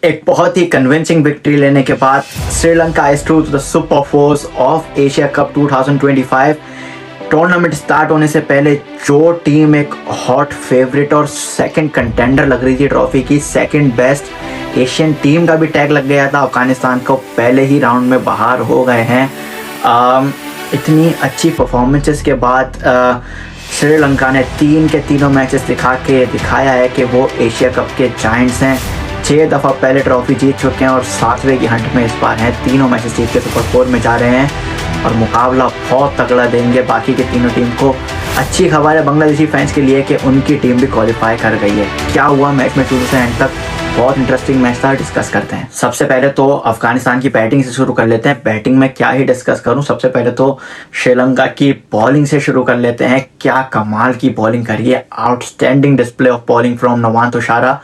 एक बहुत ही convincing victory लेने के बाद Sri Lanka is through to the super fours of Asia cup 2025। Tournament start होने से पहले जो टीम एक हॉट फेवरेट और सेकंड कंटेंडर लग रही थी ट्रॉफी की, सेकंड बेस्ट एशियन टीम का भी टैग लग गया था, अफगानिस्तान को पहले ही राउंड में बाहर हो गए हैं। इतनी अच्छी परफॉर्मेंसेस के बाद श्रीलंका ने तीनों मैचेस दिखाया है कि वो एशिया कप के जायंट्स हैं। 6 दफ़ा पहले ट्रॉफी जीत चुके हैं और 7वें की हंट में इस बार हैं। तीनों मैचेस जीत के सुपर 4 में जा रहे हैं और मुकाबला बहुत तगड़ा देंगे बाकी की तीनों टीम को। अच्छी खबर है बांग्लादेशी फैंस के लिए कि उनकी टीम भी क्वालिफाई कर गई है। क्या हुआ मैच में शुरू से एंड तक, बहुत इंटरेस्टिंग मैच था, डिस्कस करते हैं। सबसे पहले तो अफगानिस्तान की बैटिंग से शुरू कर लेते हैं। बैटिंग में क्या ही डिस्कस करूं, सबसे पहले तो श्रीलंका की बॉलिंग से शुरू कर लेते हैं। क्या कमाल की बॉलिंग करी है, outstanding display of bowling from Nuwan Thushara.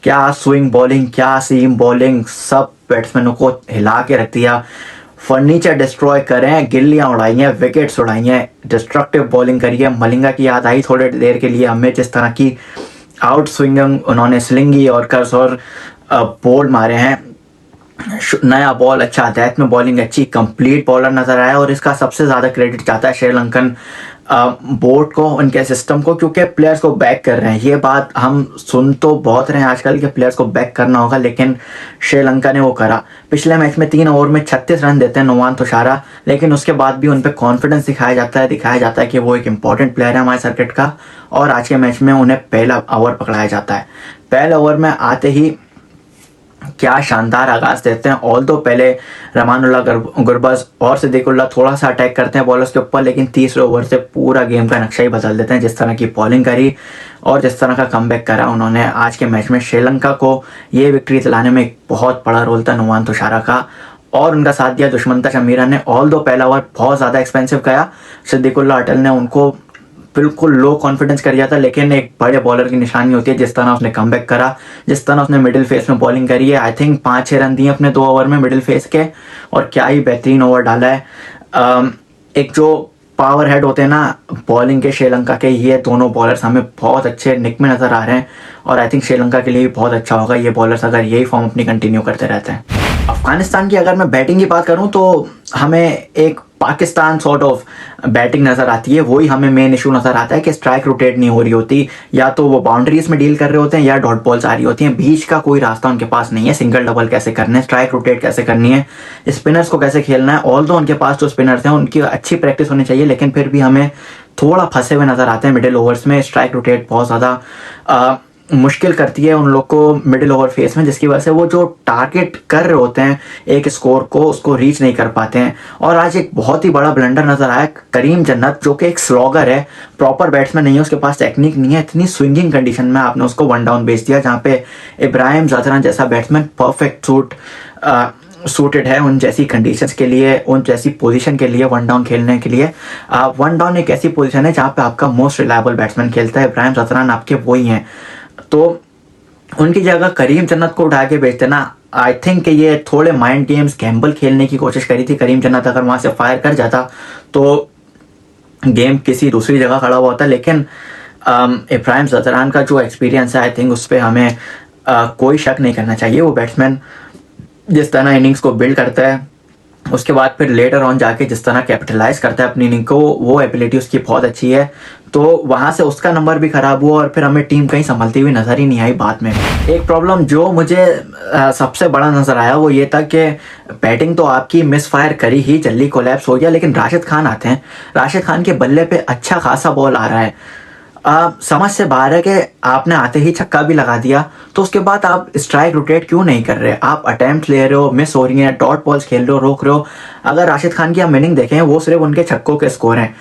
क्या स्विंग बॉलिंग, क्या सीम बॉलिंग, सब बैट्समैनों को हिला के रख दिया। फर्नीचर डिस्ट्रॉय करें, गिल्लियां उड़ाई हैं, विकेट्स उड़ाई हैं, डिस्ट्रक्टिव बॉलिंग करी है। मलिंगा की याद आई थोड़ी देर के लिए हमें, जिस तरह की आउट स्विंगिंग उन्होंने स्लिंगी और कर्स और बॉल मारे हैं। नया बॉल अच्छा, डेथ में बॉलिंग अच्छी, कंप्लीट बॉलर नजर आया और इसका सबसे ज़्यादा क्रेडिट जाता है श्रीलंकन बोर्ड को, उनके सिस्टम को, क्योंकि प्लेयर्स को बैक कर रहे हैं। ये बात हम सुन तो बहुत रहे हैं आजकल के प्लेयर्स को बैक करना होगा, लेकिन श्रीलंका ने वो करा। पिछले मैच में 3 ओवर में 36 रन देते हैं नवान तुषारा, लेकिन उसके बाद भी उन पर कॉन्फिडेंस दिखाया जाता है कि वो एक इंपॉर्टेंट प्लेयर है हमारे सर्किट का। और आज के मैच में उन्हें पहला ओवर पकड़ाया जाता है। पहले ओवर में आते ही क्या शानदार आगाज देते हैं। ऑल दो पहले रमानुल्लाह गुरबज और सिद्दीकुल्लाह थोड़ा सा अटैक करते हैं बॉलर्स के ऊपर, लेकिन तीसरे ओवर से पूरा गेम का नक्शा ही बदल देते हैं। जिस तरह की बॉलिंग करी और जिस तरह का कमबैक करा उन्होंने आज के मैच में, श्रीलंका को ये विक्ट्री दिलाने में एक बहुत बड़ा रोल था नुमान तुषारा का। और उनका साथ दिया दुष्मंता शमीरा ने। ऑल दो पहला ओवर बहुत ज़्यादा एक्सपेंसिव गया, सिद्दीकुल्लाह अटल ने उनको बिल्कुल लो कॉन्फिडेंस कर दिया था, लेकिन एक बड़े बॉलर की निशानी होती है जिस तरह उसने कमबैक करा, जिस तरह उसने मिडिल फेस में बॉलिंग करी है। आई थिंक 5-6 रन दिए अपने 2 ओवर में मिडिल फेस के, और क्या ही बेहतरीन ओवर डाला है। एक जो पावर हेड होते हैं ना बॉलिंग के श्रीलंका के, ये दोनों बॉलर्स हमें बहुत अच्छे निक में नजर आ रहे हैं और आई थिंक श्रीलंका के लिए भी बहुत अच्छा होगा ये बॉलर्स अगर यही फॉर्म अपनी कंटिन्यू करते रहते हैं। अफगानिस्तान की अगर मैं बैटिंग की बात करूं तो हमें एक पाकिस्तान सॉर्ट ऑफ बैटिंग नज़र आती है। वही हमें मेन इशू नज़र आता है कि स्ट्राइक रोटेट नहीं हो रही होती, या तो वो बाउंड्रीज में डील कर रहे होते हैं या डॉट बॉल्स आ रही होती हैं। बीच का कोई रास्ता उनके पास नहीं है। सिंगल डबल कैसे करने, स्ट्राइक रोटेट कैसे करनी है, स्पिनर्स को कैसे खेलना है। ऑल दो उनके पास जो स्पिनर्स हैं उनकी अच्छी प्रैक्टिस होनी चाहिए, लेकिन फिर भी हमें थोड़ा फंसे हुए नज़र आते हैं मिडिल ओवर्स में। स्ट्राइक रोटेट बहुत ज़्यादा मुश्किल करती है उन लोग को मिडिल ओवर फेस में, जिसकी वजह से वो जो टारगेट कर रहे होते हैं एक स्कोर को, उसको रीच नहीं कर पाते हैं। और आज एक बहुत ही बड़ा ब्लंडर नजर आया। करीम जन्नत जो कि एक स्लॉगर है, प्रॉपर बैट्समैन नहीं है, उसके पास टेक्निक नहीं है, इतनी स्विंगिंग कंडीशन में आपने उसको 1 डाउन भेज दिया, जहाँ पे इब्राहिम ज़फरान जैसा बैट्समैन परफेक्ट सूटेड है उन जैसी कंडीशंस के लिए, उन जैसी पोजीशन के लिए 1 डाउन खेलने के लिए। 1 डाउन एक ऐसी पोजीशन है जहाँ पे आपका मोस्ट रिलायबल बैट्समैन खेलता है। इब्राहिम ज़फरान आपके वही हैं, तो उनकी जगह करीम जन्नत को उठा के भेजते ना। आई थिंक ये थोड़े माइंड गेम्स गैम्बल खेलने की कोशिश करी थी करीम जन्नत। अगर वहां से फायर कर जाता तो गेम किसी दूसरी जगह खड़ा हुआ होता, लेकिन इब्राहिम ज़फरान का जो एक्सपीरियंस है आई थिंक उस पर हमें कोई शक नहीं करना चाहिए। वो बैट्समैन जिस तरह इनिंग्स को बिल्ड करता है, उसके बाद फिर लेटर ऑन जाके जिस तरह कैपिटलाइज करता है अपनी इनिंग को, वो एबिलिटी उसकी बहुत अच्छी है। तो वहाँ से उसका नंबर भी ख़राब हुआ और फिर हमें टीम कहीं संभलती हुई नज़र ही नहीं आई बाद में। एक प्रॉब्लम जो मुझे सबसे बड़ा नज़र आया वो ये था कि बैटिंग तो आपकी मिस फायर करी ही, जल्दी कोलैप्स हो गया, लेकिन राशिद खान आते हैं। राशिद खान के बल्ले पे अच्छा खासा बॉल आ रहा है। समझ से बाहर है कि आपने आते ही छक्का भी लगा दिया, तो उसके बाद आप स्ट्राइक रोटेट क्यों नहीं कर रहे? आप अटेम्प्ट ले रहे हो, मिस हो रही हैं, डॉट बॉल्स खेल रहे हो, रोक रहे हो। अगर राशिद खान की आप इनिंग देखें, वो सिर्फ उनके छक्कों के स्कोर हैं।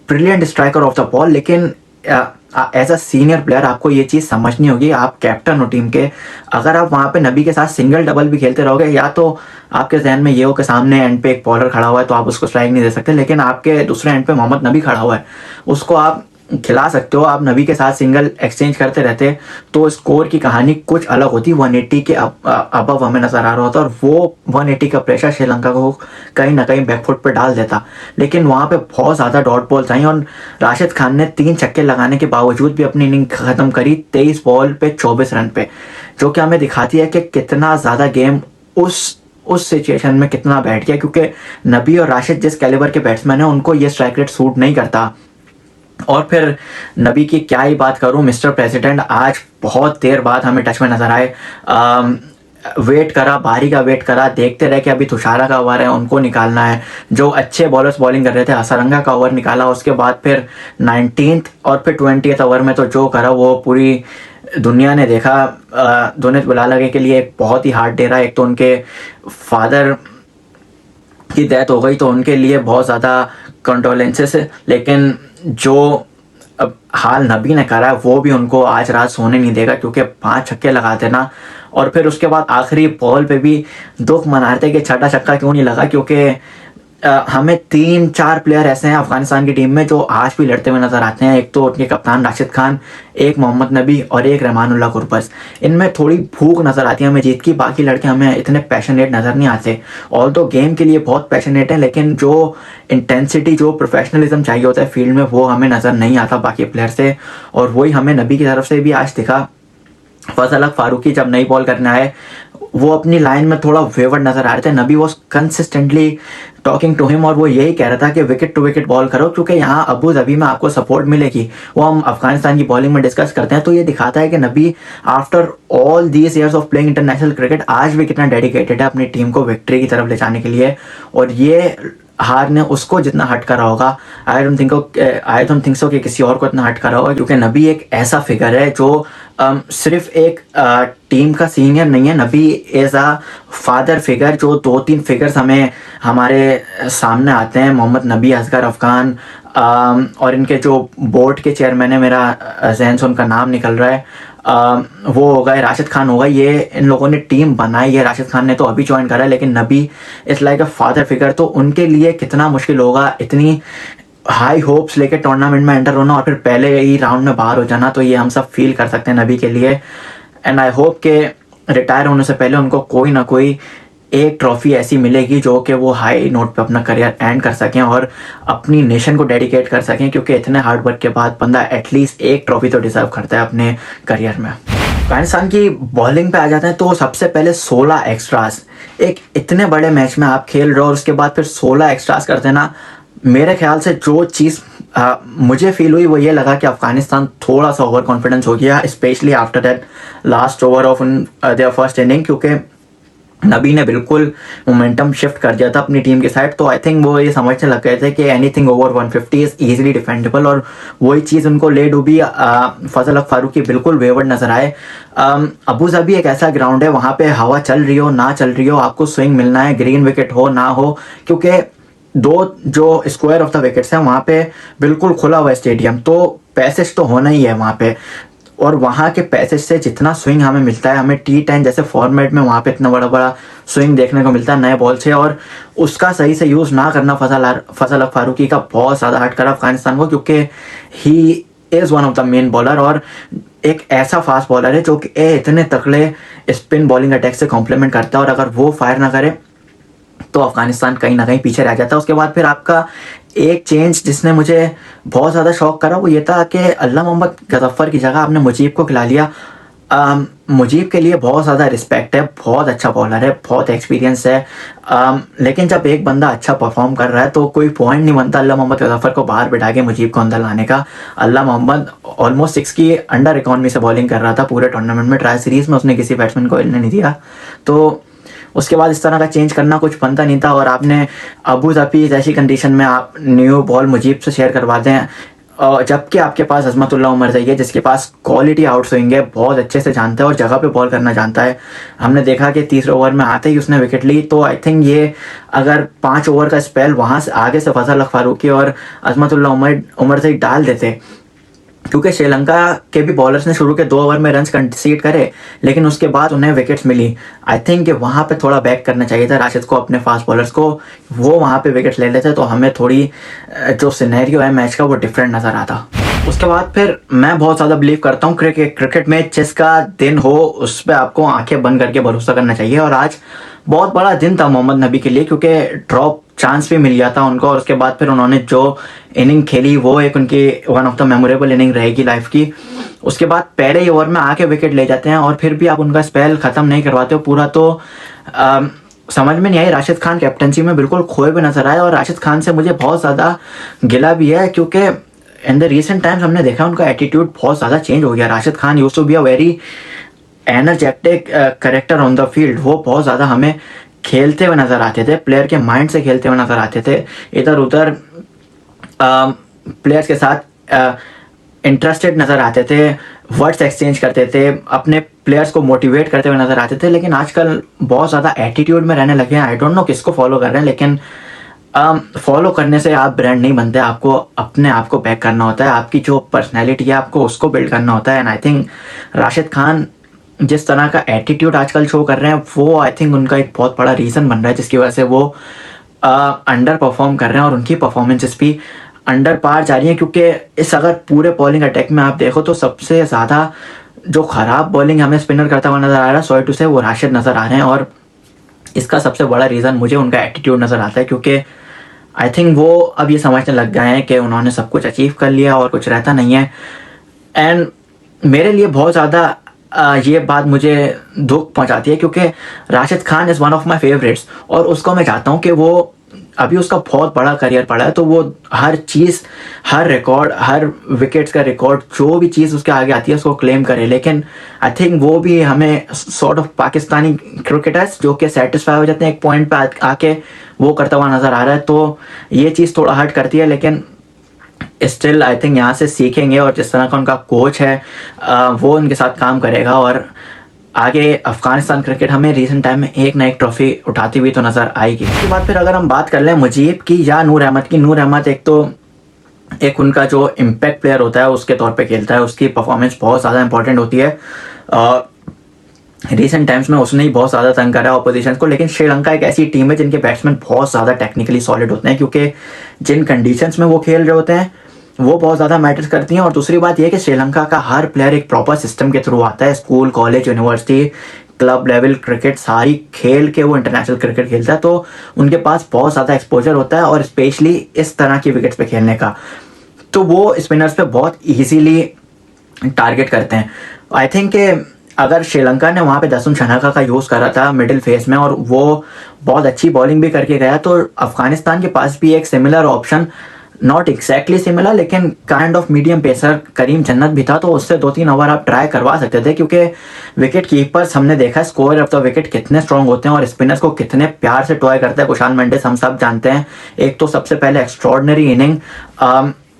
Brilliant striker of the ball, लेकिन एज अ सीनियर प्लेयर आपको ये चीज़ समझनी होगी। आप कैप्टन हो टीम के, अगर आप वहाँ पे नबी के साथ सिंगल डबल भी खेलते रहोगे, या तो आपके जहन में ये हो कि सामने एंड पे एक बॉलर खड़ा हुआ है तो आप उसको स्ट्राइक नहीं दे सकते, लेकिन आपके दूसरे एंड पे मोहम्मद नबी खड़ा हुआ है, उसको आप खिला सकते हो, आप नबी के साथ सिंगल एक्सचेंज करते रहते तो स्कोर की कहानी कुछ अलग होती। 180 के अबव हमें नजर आ रहा होता और वो 180 का प्रेशर श्रीलंका को कहीं ना कहीं बैकफुट पर डाल देता। लेकिन वहाँ पे बहुत ज़्यादा डॉट बॉल्स आई और राशिद खान ने 3 छक्के लगाने के बावजूद भी अपनी इनिंग खत्म करी 23 बॉल पे 24 रन पे, जो कि हमें दिखाती है कि कितना ज़्यादा गेम उस सिचुएशन में कितना बैठ गया। क्योंकि नबी और राशिद जिस कैलिबर के बैट्समैन हैं उनको ये स्ट्राइक रेट सूट नहीं करता। और फिर नबी की क्या ही बात करूं, मिस्टर प्रेसिडेंट आज बहुत देर बाद हमें टच में नजर आए। वेट करा, बारी का वेट करा, देखते रहे कि अभी तुषारा का ओवर है, उनको निकालना है। जो अच्छे बॉलर्स बॉलिंग कर रहे थे, हसरंगा का ओवर निकाला, उसके बाद फिर 19th और फिर 20th ओवर में तो जो करा वो पूरी दुनिया ने देखा। दुनित बुलालगे के लिए एक बहुत ही हार्ड डे रहा। एक तो उनके फादर की डेथ हो गई तो उनके लिए बहुत ज़्यादा कंडोलेंसेस है, लेकिन जो अब हाल नबी ने करा वो भी उनको आज रात सोने नहीं देगा। क्योंकि 5 छक्के लगाते ना और फिर उसके बाद आखिरी बॉल पे भी दुख मना रहे थे कि छठा छक्का क्यों नहीं लगा। क्योंकि हमें 3-4 प्लेयर ऐसे हैं अफगानिस्तान की टीम में जो आज भी लड़ते हुए नजर आते हैं। एक तो उनके कप्तान राशिद खान, एक मोहम्मद नबी और एक रहमानुल्लाह गुरबज। इनमें थोड़ी भूख नजर आती है हमें जीत की। बाकी लड़के हमें इतने पैशनेट नजर नहीं आते। ऑल तो गेम के लिए बहुत पैशनेट है, लेकिन जो इंटेंसिटी, जो प्रोफेशनलिज्म चाहिए होता है फील्ड में, वो हमें नजर नहीं आता बाकी प्लेयर से। और वही हमें नबी की तरफ से भी आज दिखा। फजल हक फारूकी जब नई बॉल करने आए वो अपनी लाइन में थोड़ा वेवर्ड नजर आ रहे थे। Nabi was consistently talking to him और वो यही कह रहा था कि विकेट टू विकेट बॉल करो, क्योंकि यहाँ अबू धाबी में आपको सपोर्ट मिलेगी। वो हम अफगानिस्तान की बॉलिंग में डिस्कस करते हैं तो ये दिखाता है कि नबी after all these years of playing international cricket आज भी कितना डेडिकेटेड है अपनी टीम को विक्ट्री की तरफ ले जाने के लिए। और ये हार ने उसको जितना हट करा होगा, आई डोंट थिंक सो कि किसी और को इतना हट करा होगा। क्योंकि नबी एक ऐसा फिगर है जो सिर्फ एक टीम का सीनियर नहीं है। नबी एज अ फादर फिगर, जो 2-3 फिगर्स हमें हमारे सामने आते हैं, मोहम्मद नबी असगर अफगान, और इनके जो बोर्ड के चेयरमैन है, मेरा जहन से उनका नाम निकल रहा है, वो होगा राशिद खान होगा। ये इन लोगों ने टीम बनाई है। राशिद खान ने तो अभी ज्वाइन करा है, लेकिन नबी is like a father figure. तो उनके लिए कितना मुश्किल होगा इतनी हाई होप्स लेके टूर्नामेंट में एंटर होना और फिर पहले ही राउंड में बाहर हो जाना। तो ये हम सब फील कर सकते हैं नबी के लिए। एंड आई होप के रिटायर होने से पहले उनको कोई ना कोई एक ट्रॉफी ऐसी मिलेगी जो कि वो हाई नोट पे अपना करियर एंड कर सकें और अपनी नेशन को डेडिकेट कर सकें। क्योंकि इतने हार्ड वर्क के बाद बंदा एटलीस्ट एक ट्रॉफी तो डिजर्व करता है अपने करियर में। अफगानिस्तान की बॉलिंग पे आ जाते हैं तो सबसे पहले 16 एक्स्ट्रास। एक इतने बड़े मैच में आप खेल रहे हो और उसके बाद फिर 16 एक्स्ट्रास करते हैं ना, मेरे ख्याल से जो चीज़ मुझे फील हुई वो ये लगा कि अफगानिस्तान थोड़ा सा ओवर कॉन्फिडेंस हो गया, specially after that last over of their first inning. क्योंकि नबी ने बिल्कुल मोमेंटम शिफ्ट कर दिया था अपनी टीम की साइड। तो आई थिंक वो ये समझने लग गए थे कि anything over 150 is easily defendable, और वही चीज़ उनको ले डूबी। फजल हक फारूकी बिल्कुल वेवर्ड नजर आए। अबू धाबी एक ऐसा ग्राउंड है, वहाँ पे हवा चल रही हो ना चल रही हो, आपको स्विंग मिलना है, ग्रीन विकेट हो ना हो। क्योंकि 2 जो स्क्वायर ऑफ द विकेट्स हैं वहाँ पे बिल्कुल खुला हुआ स्टेडियम, तो पैसेज तो होना ही है वहाँ पे। और वहाँ के पैसेज से जितना स्विंग हमें मिलता है, हमें T10 जैसे फॉर्मेट में वहाँ पे इतना बड़ा बड़ा स्विंग देखने को मिलता है नए बॉल से, और उसका सही से यूज़ ना करना फजल हक फारूकी का बहुत ज़्यादा हट करा अफगानिस्तान को। क्योंकि he is one of the main bowler और एक ऐसा फास्ट बॉलर है जो कि इतने तगड़े स्पिन बॉलिंग अटैक से कॉम्प्लीमेंट करता है, और अगर वो फायर ना करे तो अफगानिस्तान कहीं ना कहीं पीछे रह जाता है। उसके बाद फिर आपका एक चेंज जिसने मुझे बहुत ज़्यादा शॉक करा वो ये था कि अल्लाह मोहम्मद गजफ्फर की जगह आपने मुजीब को खिला लिया। मुजीब के लिए बहुत ज़्यादा रिस्पेक्ट है, बहुत अच्छा बॉलर है, बहुत एक्सपीरियंस है, लेकिन जब एक बंदा अच्छा परफॉर्म कर रहा है तो कोई पॉइंट नहीं बनता अल्लाह मोहम्मद गजफ्फर को बाहर बिठा के मुजीब को अंदर लाने का। अल्लाह मोहम्मद ऑलमोस्ट 6 की अंडर इकॉनमी से बॉलिंग कर रहा था पूरे टूर्नामेंट में। ट्राई सीरीज़ में उसने किसी बैट्समैन को हिलने नहीं दिया। तो उसके बाद इस तरह का चेंज करना कुछ बनता नहीं था। और आपने अबू धाबी जैसी कंडीशन में आप न्यू बॉल मुजीब से शेयर करवा दें, जबकि आपके पास अजमतुल्लाह उमरज़ई है जिसके पास क्वालिटी आउट स्विंग है, बहुत अच्छे से जानता है और जगह पे बॉल करना जानता है। हमने देखा कि तीसरे ओवर में आते ही उसने विकेट ली। तो आई थिंक ये अगर 5 ओवर का स्पेल वहाँ से आगे से फजल हक फारूकी और अजमतुल्लाह उमरज़ई डाल देते, क्योंकि श्रीलंका के भी बॉलर्स ने शुरू के 2 ओवर में रन्स कंसीड करे लेकिन उसके बाद उन्हें विकेट्स मिली। आई थिंक कि वहाँ पे थोड़ा बैक करना चाहिए था राशिद को, अपने फास्ट बॉलर्स को, वो वहाँ पे विकेट्स ले लेते तो हमें थोड़ी जो सिनेरियो है मैच का वो डिफरेंट नज़र आता। उसके बाद फिर मैं बहुत ज़्यादा बिलीव करता हूँ क्रिकेट में जिसका दिन हो उस पर आपको आंखें बंद करके भरोसा करना चाहिए। और आज बहुत बड़ा दिन था मोहम्मद नबी के लिए, क्योंकि ड्रॉप चांस भी मिल गया था उनको। और उसके बाद फिर उन्होंने जो इनिंग खेली वो एक उनकी one of the memorable inning रहेगी लाइफ की। उसके बाद पहले ही ओवर में आके विकेट ले जाते हैं और फिर भी आप उनका स्पेल ख़त्म नहीं करवाते हो पूरा। तो समझ में नहीं आई। राशिद खान कैप्टनसी में बिल्कुल खोए हुए नजर आए और राशिद खान से मुझे बहुत ज़्यादा गिला भी है, क्योंकि इन द रिसेंट टाइम्स हमने देखा उनका एटीट्यूड बहुत ज़्यादा चेंज हो गया। Rashid Khan used to be a very energetic character on the field. वो बहुत ज़्यादा हमें खेलते हुए नज़र आते थे, प्लेयर के माइंड से खेलते हुए नज़र आते थे, इधर उधर प्लेयर्स के साथ इंटरेस्टेड नज़र आते थे, वर्ड्स एक्सचेंज करते थे, अपने प्लेयर्स को मोटिवेट करते हुए नज़र आते थे। लेकिन आजकल बहुत ज़्यादा एटीट्यूड में रहने लगे हैं। आई डोंट नो किसको फॉलो कर रहे हैं, लेकिन फॉलो करने से आप ब्रांड नहीं बनते। आपको अपने आप को बैक करना होता है, आपकी जो पर्सनैलिटी है आपको उसको बिल्ड करना होता है। And I think Rashid Khan जिस तरह का एटीट्यूड आजकल शो कर रहे हैं वो आई थिंक उनका एक बहुत बड़ा रीज़न बन रहा है जिसकी वजह से वो अंडर परफॉर्म कर रहे हैं और उनकी परफॉर्मेंसेस भी अंडर पार जा रही हैं। क्योंकि इस अगर पूरे बॉलिंग अटैक में आप देखो तो सबसे ज़्यादा जो ख़राब बॉलिंग हमें स्पिनर करता हुआ नज़र आ रहा है, सॉरी टू से, वो राशिद नज़र आ रहे हैं। और इसका सबसे बड़ा रीज़न मुझे उनका एटीट्यूड नज़र आता है, क्योंकि आई थिंक वो अब ये समझने लग गए हैं कि उन्होंने सब कुछ अचीव कर लिया और कुछ रहता नहीं है। एंड मेरे लिए बहुत ज़्यादा ये बात मुझे दुख पहुंचाती है, क्योंकि Rashid Khan is one of my favourites और उसको मैं चाहता हूँ कि वो अभी उसका बहुत बड़ा करियर पड़ा है, तो वो हर चीज़, हर रिकॉर्ड, हर विकेट्स का रिकॉर्ड, जो भी चीज़ उसके आगे आती है उसको क्लेम करे। लेकिन आई थिंक वो भी हमें सॉर्ट ऑफ पाकिस्तानी क्रिकेटर्स जो कि सेटिस्फाई हो जाते हैं एक पॉइंट पे आके वो करता हुआ नज़र आ रहा है। तो ये चीज़ थोड़ा हर्ट करती है, लेकिन स्टिल आई थिंक यहाँ से सीखेंगे और जिस तरह का उनका कोच है वो उनके साथ काम करेगा और आगे अफगानिस्तान क्रिकेट हमें रीसेंट टाइम में एक ना एक ट्रॉफी उठाती हुई तो नज़र आएगी। उसके बाद फिर अगर हम बात कर लें मुजीब की या नूर अहमद की, नूर अहमद एक उनका जो इम्पैक्ट प्लेयर होता है उसके तौर पे खेलता है, उसकी परफॉर्मेंस बहुत ज़्यादा इंपॉर्टेंट होती है। रिसेंट टाइम्स में उसने ही बहुत ज़्यादा तंग करा ऑपोजिशन को। लेकिन श्रीलंका एक ऐसी टीम है जिनके बैट्समैन बहुत ज़्यादा टेक्निकली सॉलिड होते हैं, क्योंकि जिन कंडीशंस में वो खेल रहे होते हैं वो बहुत ज़्यादा मैटर करती हैं। और दूसरी बात यह कि श्रीलंका का हर प्लेयर एक प्रॉपर सिस्टम के थ्रू आता है, school, college, university, club level cricket सारी खेल के वो इंटरनेशनल क्रिकेट खेलता है। तो उनके पास बहुत ज़्यादा एक्सपोजर होता है और स्पेशली इस तरह की विकेट्स पे खेलने का, तो वो स्पिनर्स पे बहुत ईजीली टारगेट करते हैं। आई थिंक अगर श्रीलंका ने वहाँ पे दसुन शनाका का यूज़ करा था मिडिल फेस में और वो बहुत अच्छी बॉलिंग भी करके गया, तो अफगानिस्तान के पास भी एक similar option, not exactly similar लेकिन काइंड ऑफ मीडियम पेसर करीम जन्नत भी था, तो उससे 2-3 ओवर आप ट्राई करवा सकते थे। क्योंकि विकेट कीपर्स हमने देखा स्कोर ऑफ द विकेट कितने स्ट्रांग होते हैं और स्पिनर्स को कितने प्यार से टॉय करते हैं। कुशाल मेंडिस हम सब जानते हैं, एक तो सबसे पहले एक्स्ट्रॉर्डनरी इनिंग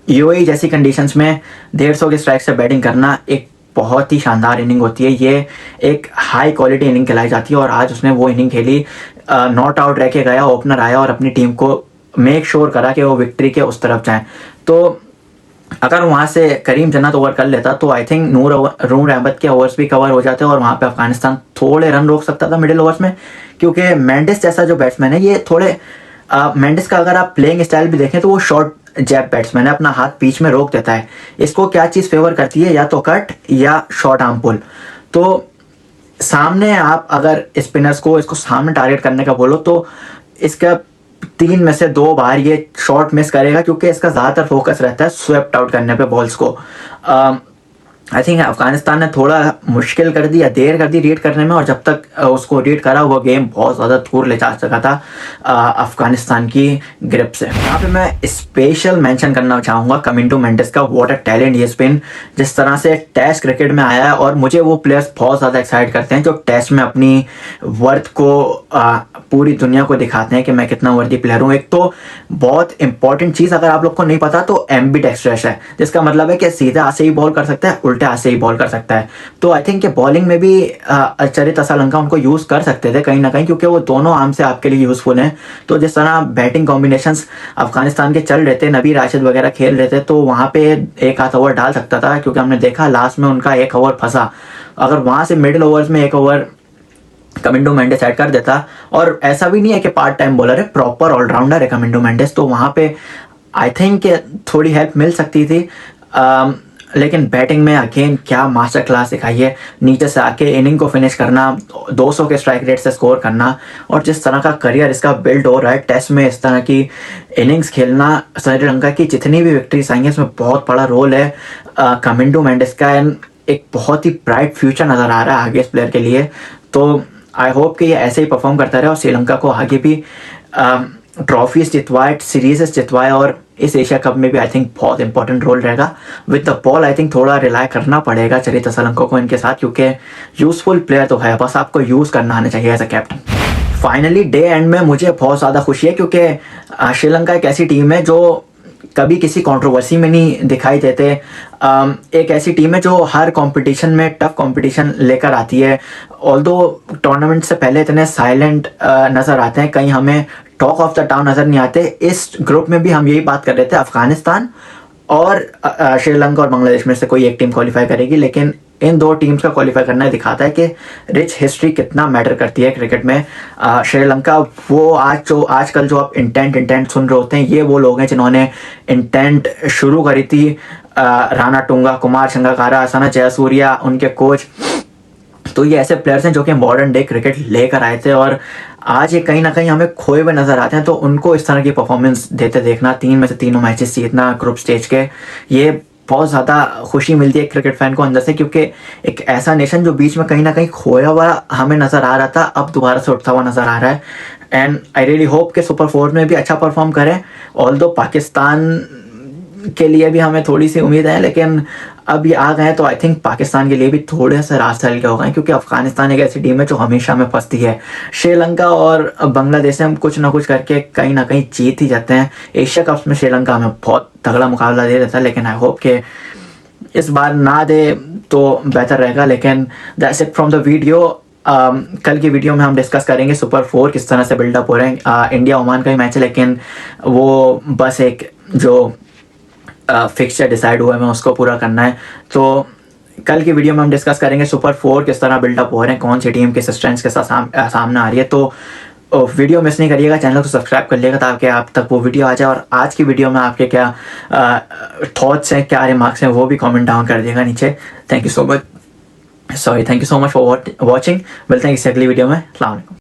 यूएई जैसी कंडीशंस में 150 के स्ट्राइक से बैटिंग करना एक बहुत ही शानदार इनिंग होती है। ये एक हाई क्वालिटी इनिंग खिलाई जाती है और आज उसने वो इनिंग खेली, नॉट आउट रह के गया, ओपनर आया और अपनी टीम को मेक श्योर करा कि वो विक्ट्री के उस तरफ जाएं। तो अगर वहाँ से करीम जन्नत ओवर कर लेता तो आई थिंक नूर अहमद के ओवर्स भी कवर हो जाते और वहाँ पे अफगानिस्तान थोड़े रन रोक सकता था मिडिल ओवर्स में। क्योंकि मेंडिस जैसा जो बैट्समैन है ये थोड़े मेंडिस का अगर आप प्लेइंग स्टाइल भी देखें तो वो शॉर्ट जैब बैट्समैन है, अपना हाथ बीच में रोक देता है। इसको क्या चीज़ फेवर करती है, या तो कट या शॉर्ट आर्म पुल। तो सामने आप अगर स्पिनर्स को इसको सामने टारगेट करने का बोलो तो इसका 3 में से 2 बार ये शॉट मिस करेगा, क्योंकि इसका ज़्यादातर फोकस रहता है स्वेप्ट आउट करने पे बॉल्स को। आई थिंक अफगानिस्तान ने थोड़ा मुश्किल कर दी या देर कर दी रीड करने में, और जब तक उसको रीड करा वो गेम बहुत ज़्यादा दूर ले जा सका था अफगानिस्तान की ग्रिप से। यहाँ पे मैं स्पेशल मेंशन करना चाहूँगा कमिंटो मेंडिस का। व्हाट अ टैलेंट ये स्पिन, जिस तरह से टेस्ट क्रिकेट में आया है। और मुझे वो प्लेयर्स बहुत ज़्यादा एक्साइट करते हैं जो टेस्ट में अपनी वर्थ को पूरी दुनिया को दिखाते हैं कि मैं कितना वर्दी प्लेयर हूँ। एक तो बहुत इंपॉर्टेंट चीज़ अगर आप लोग को नहीं पता तो एम्बिडेक्स्ट्रस है, जिसका मतलब है कि सीधा हाथ से ही बॉल कर सकता है, उल्टे हाथ से ही बॉल कर सकता है। तो आई थिंक बॉलिंग में भी चरित असलंका उनको यूज़ कर सकते थे कहीं ना कहीं, क्योंकि वो दोनों आर्म से आपके लिए यूज़फुल हैं। तो जिस तरह बैटिंग कॉम्बिनेशंस अफगानिस्तान के चल रहे थे, नबी राशिद वगैरह खेल रहे थे, तो वहाँ पे एक आध ओवर डाल सकता था, क्योंकि हमने देखा लास्ट में उनका 1 ओवर फंसा। अगर वहाँ से मिडिल ओवर्स में 1 ओवर कमिंडो मेंडिस ऐड कर देता, और ऐसा भी नहीं है कि पार्ट टाइम बॉलर है, प्रॉपर ऑलराउंडर है कमिंडो मेंडिस, तो वहाँ पे आई थिंक थोड़ी हेल्प मिल सकती थी। लेकिन बैटिंग में अगेन क्या मास्टर क्लास दिखाई है, नीचे से आके इनिंग को फिनिश करना, 200 के स्ट्राइक रेट से स्कोर करना, और जिस तरह का करियर इसका बिल्ड हो रहा है टेस्ट में इस तरह की इनिंग्स खेलना, श्रीलंका की जितनी भी विक्ट्रीज आई हैं इसमें बहुत बड़ा रोल है कमिंडो मेंडिस का, एंड एक बहुत ही ब्राइट फ्यूचर नज़र आ रहा है आगे इस प्लेयर के लिए। तो आई होप कि ये ऐसे ही परफॉर्म करता रहे और श्रीलंका को आगे भी ट्रॉफीज जितवाए, सीरीजेस जितवाए, और इस एशिया कप में भी आई थिंक बहुत इंपॉर्टेंट रोल रहेगा। With the ball I think थोड़ा रिलाय करना पड़ेगा चरित्र सोलंकी को इनके साथ, क्योंकि यूजफुल प्लेयर तो है, बस आपको यूज़ करना आना चाहिए as a captain. Finally day end में मुझे बहुत ज़्यादा खुशी है, क्योंकि श्रीलंका एक ऐसी टीम है जो कभी किसी कंट्रोवर्सी में नहीं दिखाई देते, एक ऐसी टीम है जो हर कंपटीशन में टफ कंपटीशन लेकर आती है। ऑल्दो टूर्नामेंट से पहले इतने साइलेंट नज़र आते हैं, कहीं हमें टॉक ऑफ द टाउन नज़र नहीं आते। इस ग्रुप में भी हम यही बात कर रहे थे, अफगानिस्तान और श्रीलंका और बांग्लादेश में से कोई एक टीम क्वालिफाई करेगी, लेकिन इन दो टीम्स का क्वालिफाई करना दिखाता है कि रिच हिस्ट्री कितना मैटर करती है क्रिकेट में। श्रीलंका वो आजकल जो आप इंटेंट सुन रहे होते हैं, ये वो लोग हैं जिन्होंने इंटेंट शुरू करी थी। राणा टुंगा, कुमार संगकारा, सना जयसूर्या उनके कोच, तो ये ऐसे प्लेयर्स हैं जो कि मॉडर्न डे क्रिकेट लेकर आए थे, और आज ये कहीं ना कहीं हमें खोए हुए नज़र आते हैं। तो उनको इस तरह की परफॉर्मेंस देते देखना, 3 में से 3 मैचेस जीतना ग्रुप स्टेज के, ये बहुत ज़्यादा खुशी मिलती है क्रिकेट फैन को अंदर से, क्योंकि एक ऐसा नेशन जो बीच में कहीं ना कहीं खोया हुआ हमें नज़र आ रहा था, अब दोबारा से उठता हुआ नज़र आ रहा है। एंड आई रियली होप कि सुपर 4 में भी अच्छा परफॉर्म करें। ऑल्दो पाकिस्तान के लिए भी हमें थोड़ी सी उम्मीद है, लेकिन अब ये आ गए हैं तो आई थिंक पाकिस्तान के लिए भी थोड़े से रास्ते हल्के हो गए, क्योंकि अफगानिस्तान एक ऐसी टीम है जो हमेशा में फंसती है। श्रीलंका और बांग्लादेश से हम कुछ ना कुछ करके कहीं ना कहीं जीत ही जाते हैं। एशिया कप में श्रीलंका हमें बहुत तगड़ा मुकाबला दे देता है, लेकिन आई होप कि इस बार ना दे तो बेहतर रहेगा। लेकिन that's it from the video. कल की वीडियो में हम डिस्कस करेंगे सुपर 4 किस तरह से बिल्डअप हो रहे हैं। इंडिया ओमान का ही मैच है, लेकिन वो बस एक जो फिक्सचर डिसाइड हुआ है, हमें उसको पूरा करना है। तो कल की वीडियो में हम डिस्कस करेंगे सुपर 4 किस तरह बिल्डअप हो रहे हैं, कौन सी टीम किस स्ट्रेंथ के साथ सामने आ रही है। तो वीडियो मिस नहीं करिएगा, चैनल को सब्सक्राइब कर लिएगा ताकि आप तक वो वीडियो आ जाए। और आज की वीडियो में आपके क्या थॉट्स हैं, क्या रिमार्क्स हैं, वो भी कमेंट डाउन कर दिएगा नीचे। Thank you so much for watching. मिलते हैं किसी अगली वीडियो में। अस्सलाम वालेकुम।